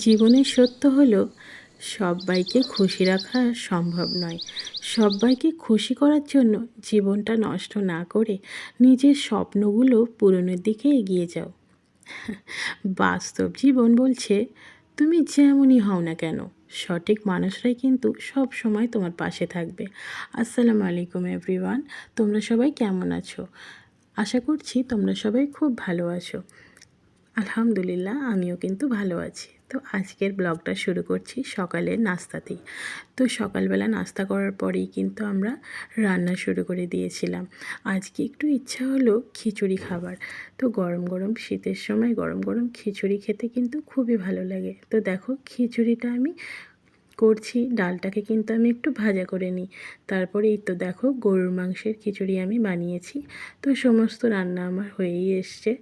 জীবনের সত্য হলো সবাইকে খুশি রাখা সম্ভব নয়। সবাইকে খুশি করার জন্য জীবনটা নষ্ট না করে নিজের স্বপ্নগুলো পূরণের দিকে এগিয়ে যাও। বাস্তব জীবন বলছে তুমি যেমনই হও না কেন, সঠিক মানুষরাই কিন্তু সব সময় তোমার পাশে থাকবে। আসসালামু আলাইকুম এভরিওয়ান, তোমরা সবাই কেমন আছো? আশা করছি তোমরা সবাই খুব ভালো আছো। আলহামদুলিল্লাহ, আমিও কিন্তু ভালো আছি। তো আজকের ব্লগটা শুরু করছি সকালের নাস্তাতেই। তো সকালবেলা নাস্তা করার পরেই কিন্তু আমরা রান্না শুরু করে দিয়েছিলাম। আজকে একটু ইচ্ছা হলো খিচুড়ি খাবার। তো গরম গরম শীতের সময় গরম গরম খিচুড়ি খেতে কিন্তু খুবই ভালো লাগে। তো দেখো খিচুড়িটা আমি করছি, ডালটাকে কিন্তু আমি একটু ভাজা করে নিই। তারপরে এই তো দেখো গরুর মাংসের খিচুড়ি আমি বানিয়েছি। তো সমস্ত রান্না আমার হয়েই এসছে।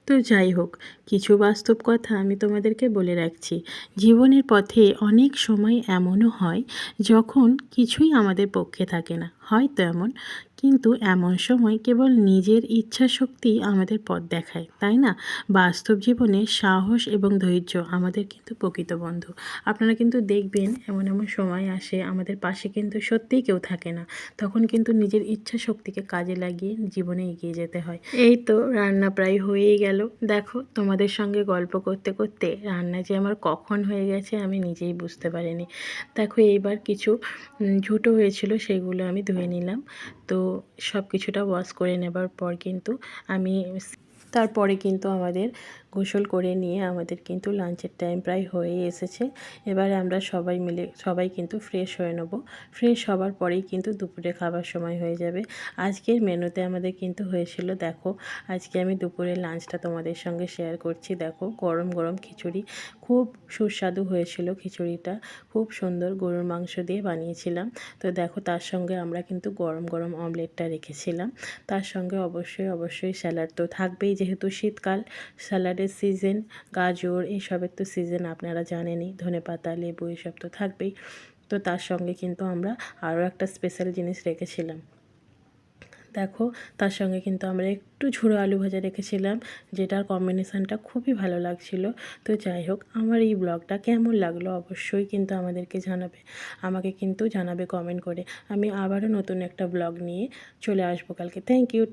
তো যাই হোক, কিছু বাস্তব কথা আমি তোমাদেরকে বলে রাখছি। জীবনের পথে অনেক সময় এমনও হয় যখন কিছুই আমাদের পক্ষে থাকে না, হয়তো এমন, কিন্তু এমন সময় কেবল নিজের ইচ্ছা শক্তি আমাদের পথ দেখায়, তাই না? বাস্তব জীবনে সাহস এবং ধৈর্য আমাদের কিন্তু প্রকৃত বন্ধু। আপনারা কিন্তু দেখবেন এমন এমন সময় আসে আমাদের পাশে কিন্তু সত্যিই কেউ থাকে না, তখন কিন্তু নিজের ইচ্ছা শক্তিকে কাজে লাগিয়ে জীবনে এগিয়ে যেতে হয়। এই তো রান্না প্রায় হয়েই গেল। দেখো তোমাদের সঙ্গে গল্প করতে করতে রান্না যে আমার কখন হয়ে গেছে আমি নিজেই বুঝতে পারিনি। দেখো এইবার কিছু ঝুটো হয়েছিল, সেগুলো আমি ধুয়ে নিলাম। তো সব কিছুটা ওয়াশ করে নেবার পর কিন্তু আমি তারপরে কিন্তু আমাদের গোসল করে নিয়ে আমাদের কিন্তু লাঞ্চের টাইম প্রায় হয়েই এসেছে। এবার আমরা সবাই কিন্তু ফ্রেশ হয়ে নেব। ফ্রেশ হবার পরেই কিন্তু দুপুরে খাবার সময় হয়ে যাবে। আজকের মেনুতে আমাদের কিন্তু হয়েছিল, দেখো আজকে আমি দুপুরের লাঞ্চটা তোমাদের সঙ্গে শেয়ার করছি। দেখো গরম গরম খিচুড়ি, খুব সুস্বাদু হয়েছিল খিচুড়িটা, খুব সুন্দর গরুর মাংস দিয়ে বানিয়েছিলাম। তো দেখো তার সঙ্গে আমরা কিন্তু গরম গরম অমলেটটা রেখেছিলাম। তার সঙ্গে অবশ্যই স্যালাড তো থাকবেই, যেহেতু শীতকাল, স্যালাডের সিজন, গাজর এইসবের তো সিজন আপনারা জানেনই, ধনেপাতা লেবু এসব তো থাকবেই। তো তার সঙ্গে কিন্তু আমরা আরও একটা স্পেশাল জিনিস রেখেছিলাম। দেখো তার সঙ্গে কিন্তু আমরা একটু ঝুড়ো আলু ভাজা রেখেছিলাম, যেটার কম্বিনেশানটা খুবই ভালো লাগছিল। তো যাই হোক, আমার এই ব্লগটা কেমন লাগলো অবশ্যই কিন্তু আমাদেরকে জানাবে, আমাকে কিন্তু জানাবে কমেন্ট করে। আমি আবারও নতুন একটা ব্লগ নিয়ে চলে আসবো কালকে। Thank you,